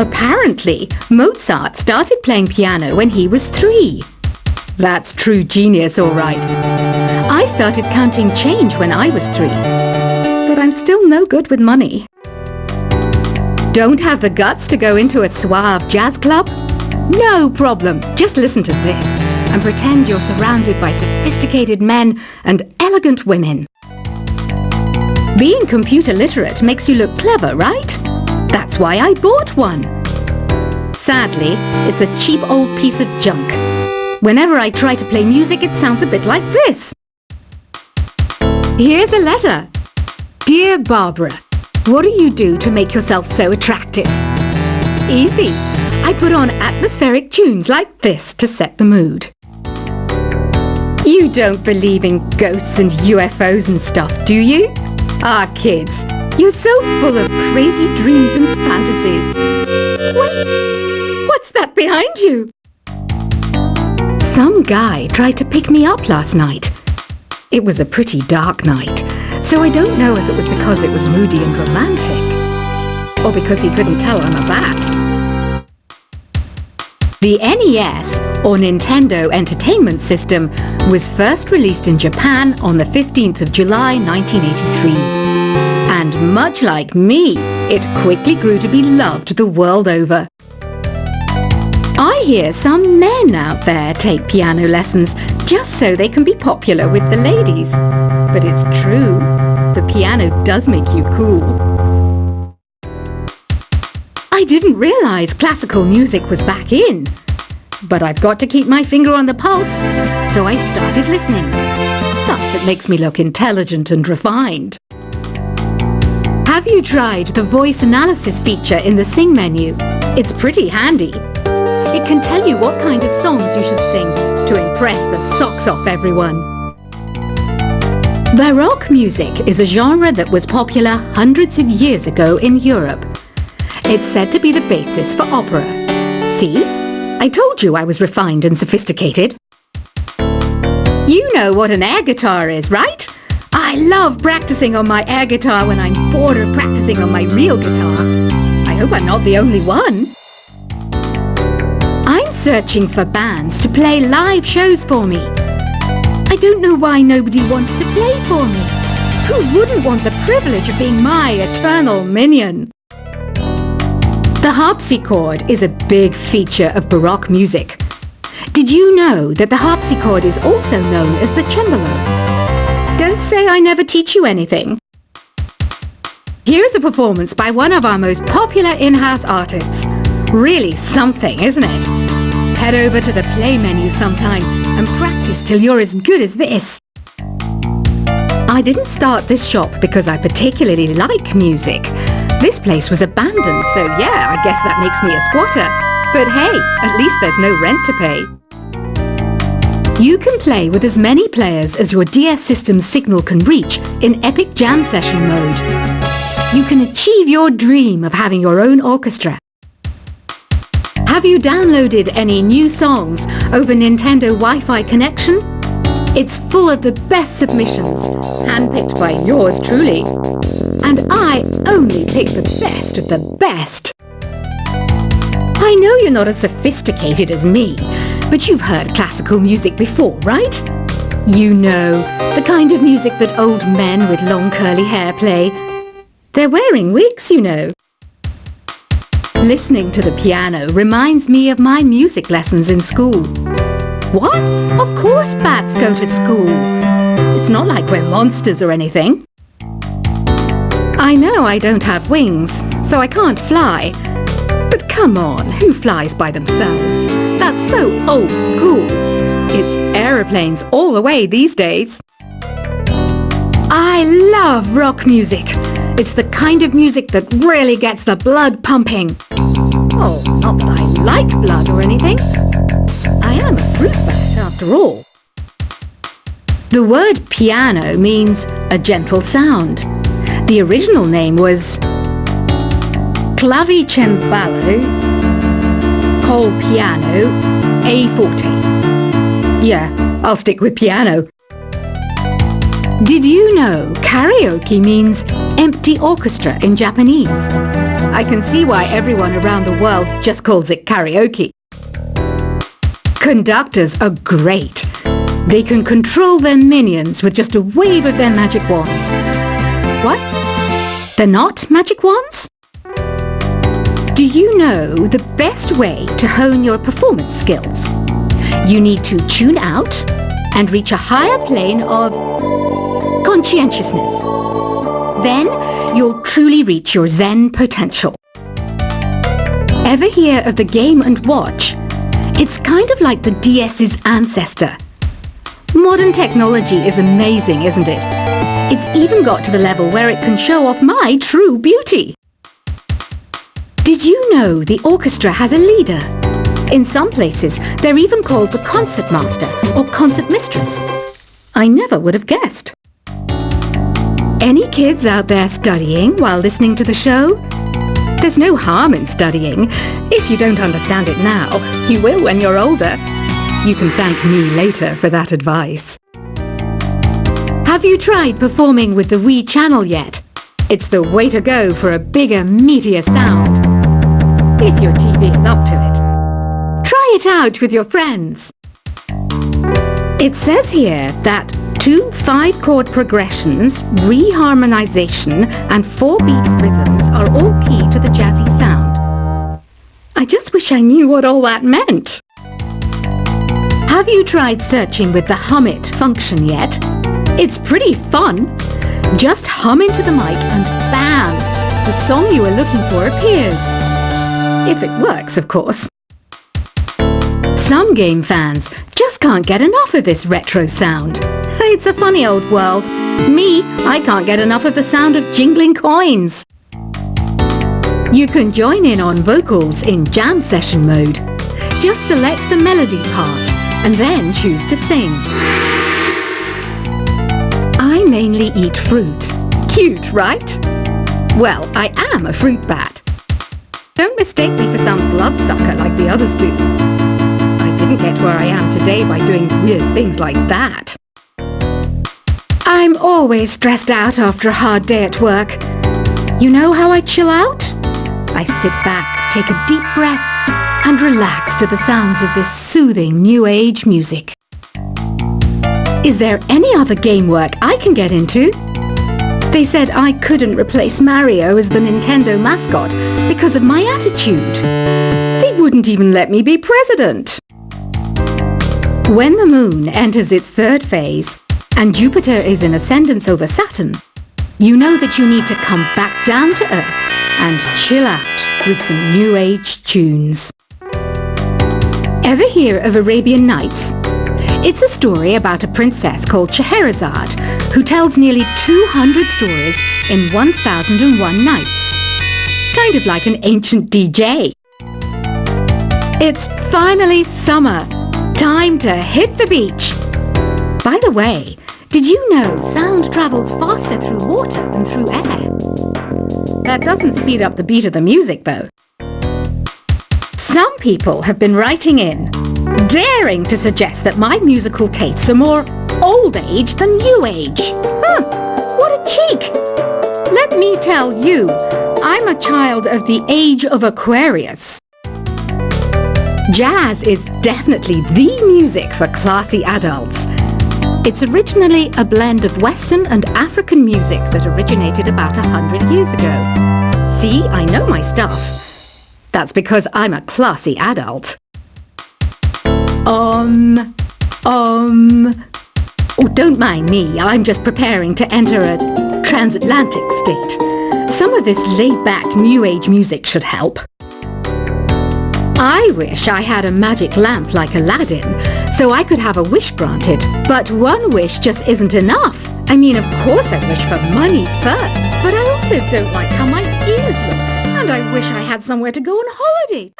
Apparently, Mozart started playing piano when he was 3. That's true genius, all right. I started counting change when I was 3, but I'm still no good with money. Don't have the guts to go into a suave jazz club? No problem. Just listen to this and pretend you're surrounded by sophisticated men and elegant women. Being computer literate makes you look clever, right? That's why I bought one. Sadly, it's a cheap old piece of junk. Whenever I try to play music, it sounds a bit like this. Here's a letter. Dear Barbara, what do you do to make yourself so attractive? Easy. I put on atmospheric tunes like this to set the mood. You don't believe in ghosts and UFOs and stuff, do you? Ah, kids, you're so full of crazy dreams and fantasies. Wait, what's that behind you? Some guy tried to pick me up last night. It was a pretty dark night, so I don't know if it was because it was moody and romantic, or because he couldn't tell I'm a bat. The NES, or Nintendo Entertainment System, was first released in Japan on the 15th of July 1983. And much like me, it quickly grew to be loved the world over. I hear some men out there take piano lessons just so they can be popular with the ladies. But it's true, the piano does make you cool. I didn't realize classical music was back in. But I've got to keep my finger on the pulse, so I started listening. Thus, it makes me look intelligent and refined. Have you tried the voice analysis feature in the Sing menu? It's pretty handy. It can tell you what kind of songs you should sing to impress the socks off everyone. Baroque music is a genre that was popular hundreds of years ago in Europe. It's said to be the basis for opera. See? I told you I was refined and sophisticated. You know what an air guitar is, right? I love practicing on my air guitar when I'm bored of practicing on my real guitar. I hope I'm not the only one. I'm searching for bands to play live shows for me. I don't know why nobody wants to play for me. Who wouldn't want the privilege of being my eternal minion? The harpsichord is a big feature of Baroque music. Did you know that the harpsichord is also known as the cembalo? Don't say I never teach you anything. Here's a performance by one of our most popular in-house artists. Really something, isn't it? Head over to the play menu sometime and practice till you're as good as this. I didn't start this shop because I particularly like music. This place was abandoned, so yeah, I guess that makes me a squatter. But hey, at least there's no rent to pay. You can play with as many players as your DS system's signal can reach in Epic Jam Session mode. You can achieve your dream of having your own orchestra. Have you downloaded any new songs over Nintendo Wi-Fi connection? It's full of the best submissions, handpicked by yours truly. And I only pick the best of the best. I know you're not as sophisticated as me, but you've heard classical music before, right? You know, the kind of music that old men with long curly hair play. They're wearing wigs, you know. Listening to the piano reminds me of my music lessons in school. What? Of course bats go to school. It's not like we're monsters or anything. I know I don't have wings, so I can't fly. But come on, who flies by themselves? That's so old school. It's aeroplanes all the way these days. I love rock music. It's the kind of music that really gets the blood pumping. Oh, not that I like blood or anything. I am a fruit bat after all. The word piano means a gentle sound. The original name was Clavicembalo col piano a forte. Yeah, I'll stick with piano. Did you know karaoke means empty orchestra in Japanese? I can see why everyone around the world just calls it karaoke. Conductors are great. They can control their minions with just a wave of their magic wands. What? They're not magic wands? Do you know the best way to hone your performance skills? You need to tune out and reach a higher plane of conscientiousness. Then you'll truly reach your Zen potential. Ever hear of the Game & Watch? It's kind of like the DS's ancestor. Modern technology is amazing, isn't it? It's even got to the level where it can show off my true beauty. Did you know the orchestra has a leader? In some places, they're even called the concert master or concert mistress. I never would have guessed. Any kids out there studying while listening to the show? There's no harm in studying. If you don't understand it now, you will when you're older. You can thank me later for that advice. Have you tried performing with the Wii channel yet? It's the way to go for a bigger, meatier sound. If your TV is up to it. Try it out with your friends. It says here that 2 5-chord progressions, reharmonization, and 4-beat rhythms are all key to the jazzy sound. I just wish I knew what all that meant. Have you tried searching with the Hum It function yet? It's pretty fun. Just hum into the mic and bam! The song you were looking for appears. If it works, of course. Some game fans just can't get enough of this retro sound. It's a funny old world. Me, I can't get enough of the sound of jingling coins. You can join in on vocals in jam session mode. Just select the melody part and then choose to sing. I mainly eat fruit. Cute, right? Well, I am a fruit bat. Don't mistake me for some bloodsucker like the others do. I didn't get where I am today by doing weird things like that. I'm always stressed out after a hard day at work. You know how I chill out? I sit back, take a deep breath, and relax to the sounds of this soothing new age music. Is there any other game work I can get into? They said I couldn't replace Mario as the Nintendo mascot because of my attitude. They wouldn't even let me be president. When the moon enters its 3rd phase and Jupiter is in ascendance over Saturn, you know that you need to come back down to Earth and chill out with some new age tunes. Ever hear of Arabian Nights? It's a story about a princess called Scheherazade who tells nearly 200 stories in 1001 nights. Kind of like an ancient DJ. It's finally summer. Time to hit the beach. By the way, did you know sound travels faster through water than through air? That doesn't speed up the beat of the music, though. Some people have been writing in, daring to suggest that my musical tastes are more old age than new age. What a cheek! Let me tell you, I'm a child of the age of Aquarius. Jazz is definitely the music for classy adults. It's originally a blend of Western and African music that originated about 100 years ago. See, I know my stuff. That's because I'm a classy adult. Oh, don't mind me. I'm just preparing to enter a transatlantic state. Some of this laid-back new age music should help. I wish I had a magic lamp like Aladdin, so I could have a wish granted. But one wish just isn't enough. I mean, of course I wish for money first, but I also don't like how my ears look. And I wish I had somewhere to go on holiday.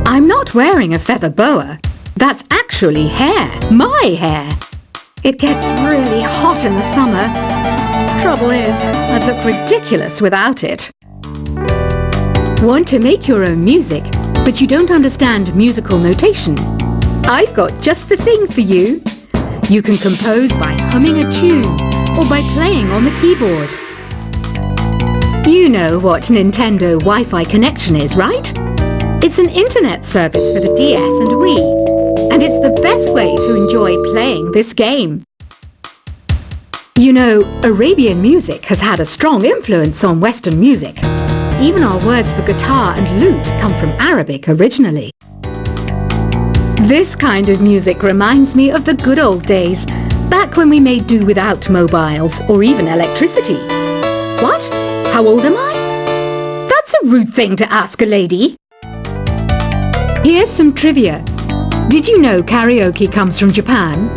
I'm not wearing a feather boa. That's actually hair. My hair. It gets really hot in the summer. Trouble is, I'd look ridiculous without it. Want to make your own music, but you don't understand musical notation? I've got just the thing for you. You can compose by humming a tune or by playing on the keyboard. You know what Nintendo Wi-Fi connection is, right? It's an internet service for the DS and Wii, and it's the best way to enjoy playing this game. You know, Arabian music has had a strong influence on Western music. Even our words for guitar and lute come from Arabic originally. This kind of music reminds me of the good old days, back when we made do without mobiles or even electricity. What? How old am I? That's a rude thing to ask a lady. Here's some trivia. Did you know karaoke comes from Japan?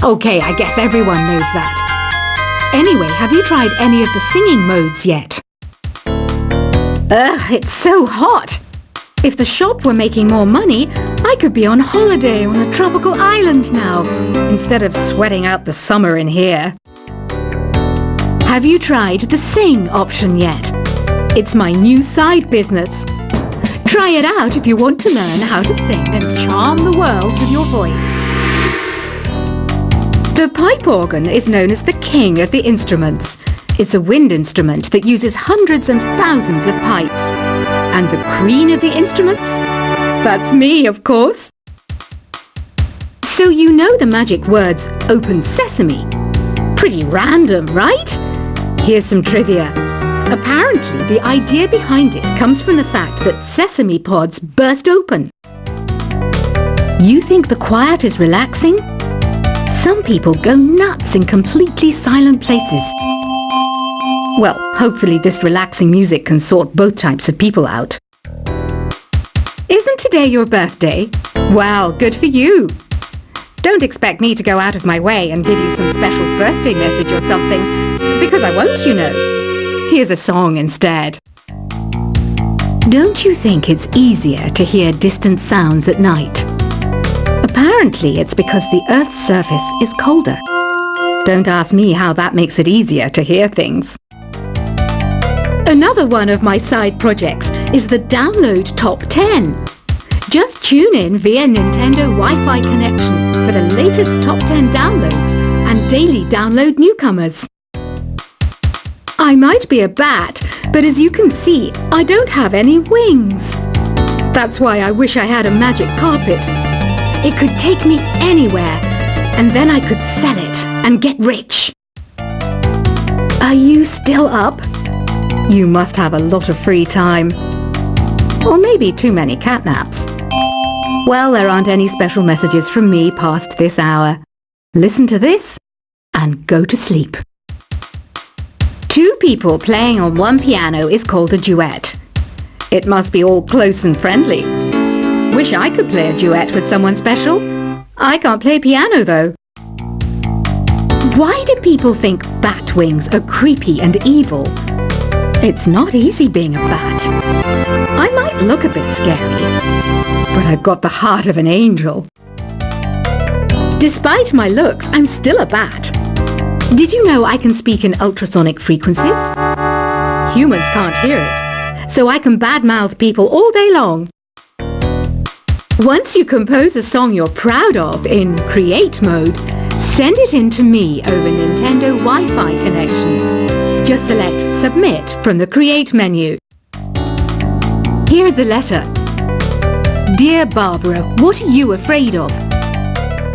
Okay, I guess everyone knows that. Anyway, have you tried any of the singing modes yet? Ugh, it's so hot. If the shop were making more money, I could be on holiday on a tropical island now, instead of sweating out the summer in here. Have you tried the sing option yet? It's my new side business. Try it out if you want to learn how to sing and charm the world with your voice. The pipe organ is known as the king of the instruments. It's a wind instrument that uses hundreds and thousands of pipes. And the queen of the instruments? That's me, of course. So you know the magic words "Open Sesame"? Pretty random, right? Here's some trivia. Apparently, the idea behind it comes from the fact that sesame pods burst open. You think the quiet is relaxing? Some people go nuts in completely silent places. Well, hopefully this relaxing music can sort both types of people out. Isn't today your birthday? Well, good for you. Don't expect me to go out of my way and give you some special birthday message or something, because I won't, you know. Here's a song instead. Don't you think it's easier to hear distant sounds at night? Apparently it's because the Earth's surface is colder. Don't ask me how that makes it easier to hear things. Another one of my side projects is the Download Top 10. Just tune in via Nintendo Wi-Fi connection for the latest Top 10 downloads and daily download newcomers. I might be a bat, but as you can see, I don't have any wings. That's why I wish I had a magic carpet. It could take me anywhere, and then I could sell it and get rich. Are you still up? You must have a lot of free time. Or maybe too many catnaps. Well, there aren't any special messages from me past this hour. Listen to this and go to sleep. Two people playing on one piano is called a duet. It must be all close and friendly. Wish I could play a duet with someone special. I can't play piano though. Why do people think bat wings are creepy and evil? It's not easy being a bat. I might look a bit scary, but I've got the heart of an angel. Despite my looks, I'm still a bat. Did you know I can speak in ultrasonic frequencies? Humans can't hear it, so I can badmouth people all day long. Once you compose a song you're proud of in Create mode, send it in to me over Nintendo Wi-Fi connection. Just select Submit from the Create menu. Here's a letter. Dear Barbara, what are you afraid of?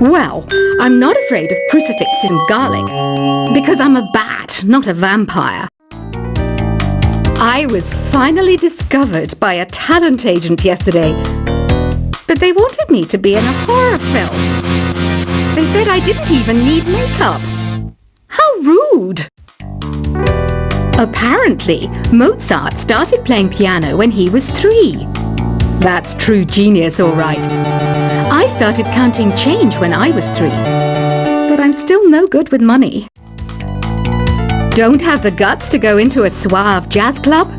Well, I'm not afraid of crucifixes and garlic, because I'm a bat, not a vampire. I was finally discovered by a talent agent yesterday, but they wanted me to be in a horror film. They said I didn't even need makeup. How rude! Apparently, Mozart started playing piano when he was 3. That's true genius, all right. I started counting change when I was 3, but I'm still no good with money. Don't have the guts to go into a suave jazz club?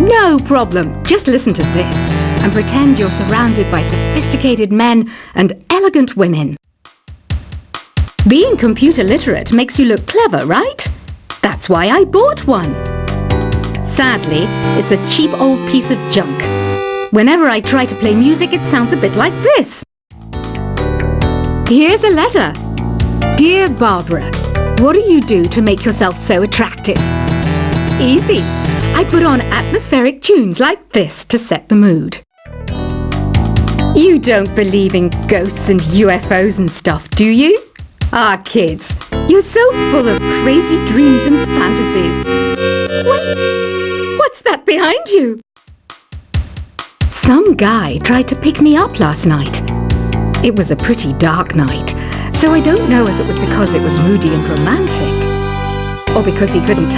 No problem, just listen to this and pretend you're surrounded by sophisticated men and elegant women. Being computer literate makes you look clever, right? That's why I bought one. Sadly, it's a cheap old piece of junk. Whenever I try to play music, it sounds a bit like this. Here's a letter. Dear Barbara, what do you do to make yourself so attractive? Easy. I put on atmospheric tunes like this to set the mood. You don't believe in ghosts and UFOs and stuff, do you? Ah, kids, you're so full of crazy dreams and fantasies. Wait, what's that behind you? Some guy tried to pick me up last night. It was a pretty dark night, so I don't know if it was because it was moody and romantic, or because he couldn't tell